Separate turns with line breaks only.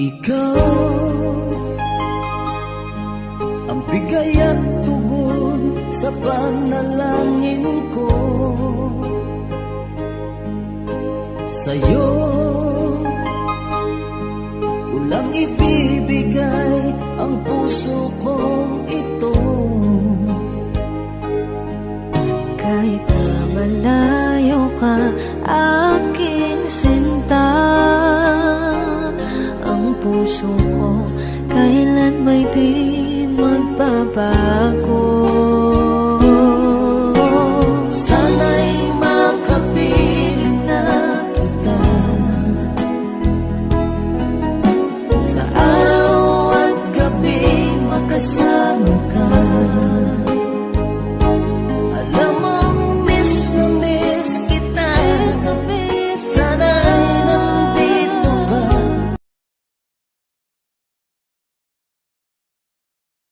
Ikaw ang bigay at tugon sa panalangin ko. Sa'yo ulang ibibigay ang puso kong ito.
Kahit na malayo ka, aking sinta, ang puso ko kailan may di magbabago.
Sana'y makapiling na kita sa araw at gabi, makasama